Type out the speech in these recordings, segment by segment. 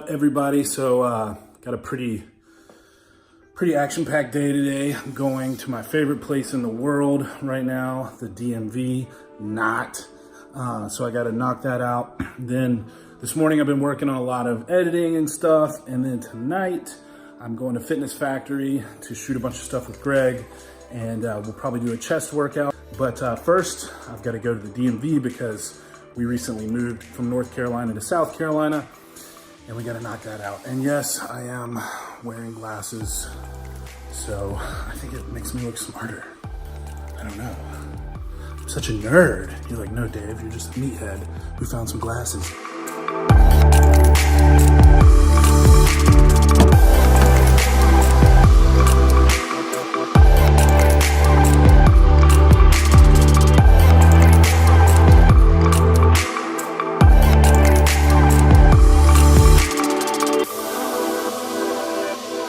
up, everybody? So got a pretty action-packed day today. I'm going to my favorite place in the world right now, the DMV. So I got to knock that out. Then this morning I've been working on a lot of editing and stuff, and then tonight I'm going to Fitness Factory to shoot a bunch of stuff with Greg, and we'll probably do a chest workout. But first I've got to go to the DMV because we recently moved from North Carolina to South Carolina, and we got to knock that out. And yes, I am wearing glasses, so I think it makes me look smarter. I don't know. I'm such a nerd. You're like, no, Dave, you're just a meathead who found some glasses.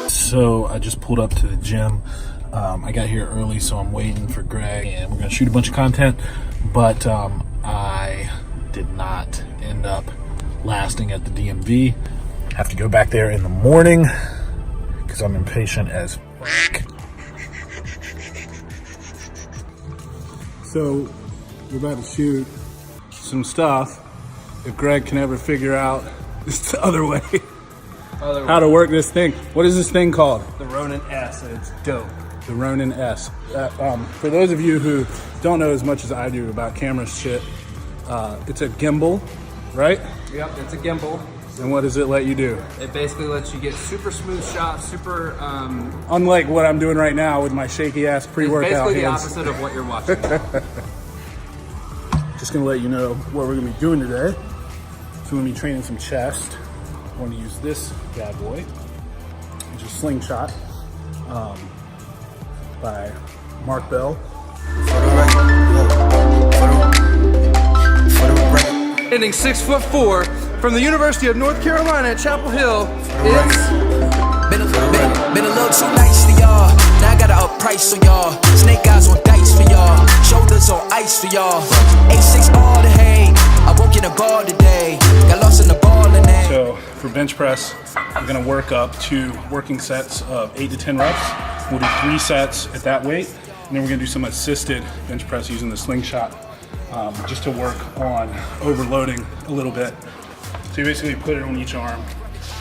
So I just pulled up to the gym. I got here early, so I'm waiting for Greg, and we're gonna shoot a bunch of content, but I did not end up lasting at the DMV. Have to go back there in the morning because I'm impatient as fuck. So we're about to shoot some stuff. If Greg can ever figure out this other way, how to work this thing. What is this thing called? The Ronin S, and it's dope. The Ronin S. For those of you who don't know as much as I do about camera shit, it's a gimbal, right? Yep, it's a gimbal. And what does it let you do? It basically lets you get super smooth shots, super... Unlike what I'm doing right now with my shaky ass pre-workout basically hands. the opposite of what you're watching. Just gonna let you know what we're gonna be doing today. So we're gonna be training some chest. I'm going to use this bad boy, which is Slingshot by Mark Bell. Standing 6'4" from the University of North Carolina at Chapel Hill, it's... Been a little too nice for y'all. Now I gotta up price on y'all. Snake eyes on dice for y'all. Shoulders on ice for y'all. 8'6" all the hay. I woke in a bar today. Got lost in the ball in there. So for bench press, we're gonna work up to working sets of 8 to 10 reps. We'll do 3 sets at that weight, and then we're gonna do some assisted bench press using the Slingshot, just to work on overloading a little bit. So you basically put it on each arm,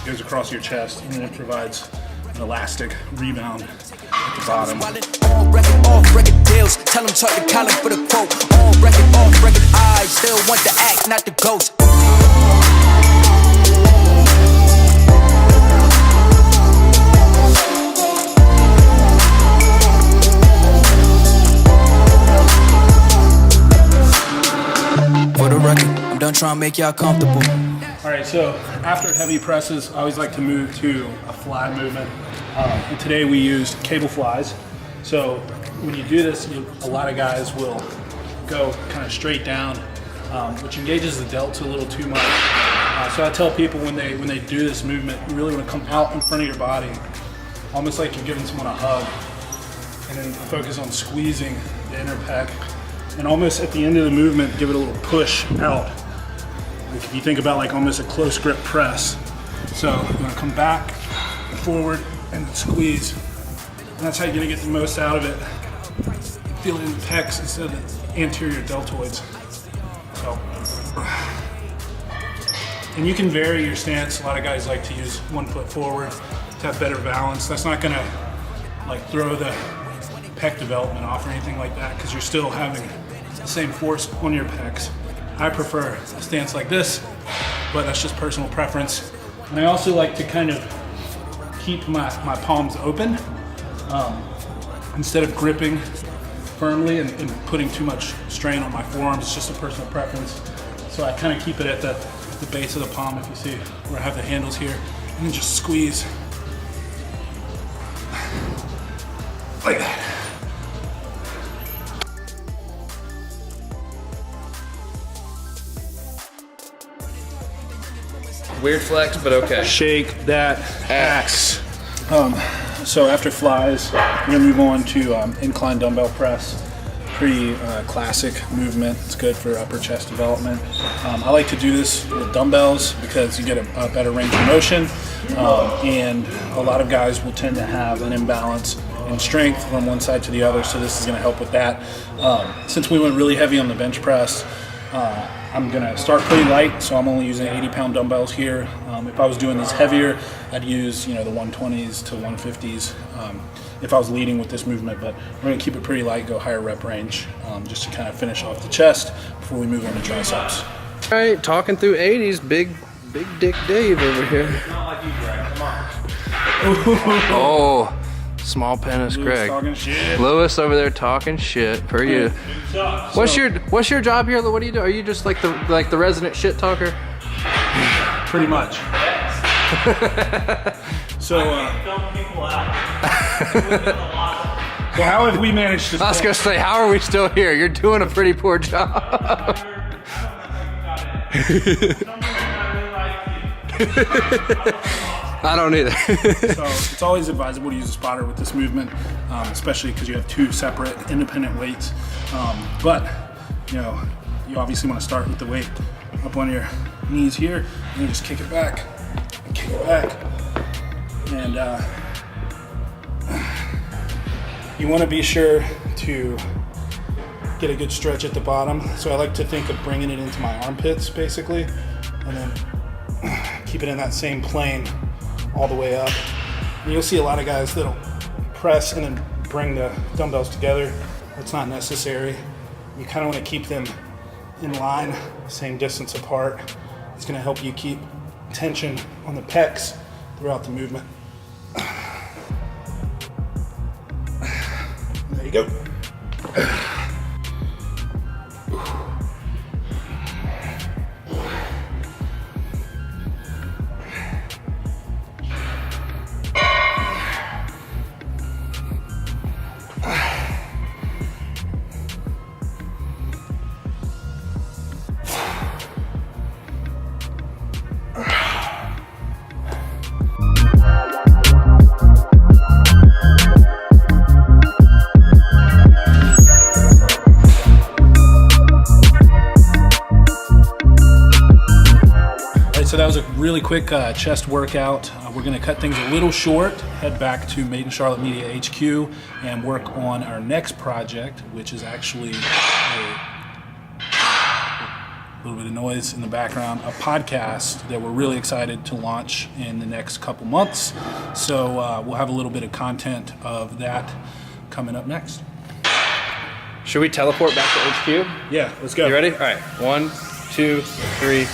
it goes across your chest, and then it provides an elastic rebound at the bottom. Off record deals. Tell them talk to Colin for the quote. On record, off record eyes. Still want the act, not the ghost. For the record, I'm done trying to make y'all comfortable. All right, so after heavy presses, I always like to move to a fly movement. And today we used cable flies. So when you do this, a lot of guys will go kind of straight down, which engages the delts a little too much. So I tell people when they do this movement, you really want to come out in front of your body, almost like you're giving someone a hug, and then focus on squeezing the inner pec. And almost at the end of the movement, give it a little push out. Like if you think about like almost a close grip press. So you're gonna come back and forward and then squeeze. And that's how you're gonna get the most out of it. Feel it in the pecs instead of the anterior deltoids. So, and you can vary your stance. A lot of guys like to use one foot forward to have better balance. That's not gonna like throw the pec development off or anything like that, because you're still having the same force on your pecs. I prefer a stance like this, but that's just personal preference. And I also like to kind of keep my palms open instead of gripping firmly and putting too much strain on my forearms. It's just a personal preference. So I kind of keep it at the base of the palm, if you see where I have the handles here, and then just squeeze like that. Weird flex, but okay. Shake that axe. So after flies, we're gonna move on to incline dumbbell press. pretty classic movement. It's good for upper chest development. I like to do this with dumbbells because you get a better range of motion, and a lot of guys will tend to have an imbalance in strength from one side to the other, so this is going to help with that. Since we went really heavy on the bench press, I'm going to start pretty light, so I'm only using 80-pound dumbbells here. If I was doing this heavier, I'd use the 120s to 150s if I was leading with this movement, but we're going to keep it pretty light, go higher rep range, just to kind of finish off the chest before we move on to triceps. All right, talking through 80s, big Dick Dave over here. Oh, small penis Greg. Lewis over there talking shit per you. What's your job here? What do you do? Are you just like the resident shit talker? Pretty much. So, so how have we managed to? I was gonna say, how are we still here? You're doing a pretty poor job. I don't either. So it's always advisable to use a spotter with this movement, especially because you have two separate independent weights. But you obviously want to start with the weight up on your knees here, and you just kick it back, and kick it back, and you want to be sure to get a good stretch at the bottom. So I like to think of bringing it into my armpits, basically, and then keep it in that same plane all the way up. And you'll see a lot of guys that'll press and then bring the dumbbells together. That's not necessary. You kind of want to keep them in line, same distance apart. It's going to help you keep tension on the pecs throughout the movement. There you go. So that was a really quick chest workout. We're going to cut things a little short, head back to Made in Charlotte Media HQ, and work on our next project, which is actually a little bit of noise in the background, a podcast that we're really excited to launch in the next couple months. So we'll have a little bit of content of that coming up next. Should we teleport back to HQ? Yeah, let's go. You ready? All right, 1, 2, 3.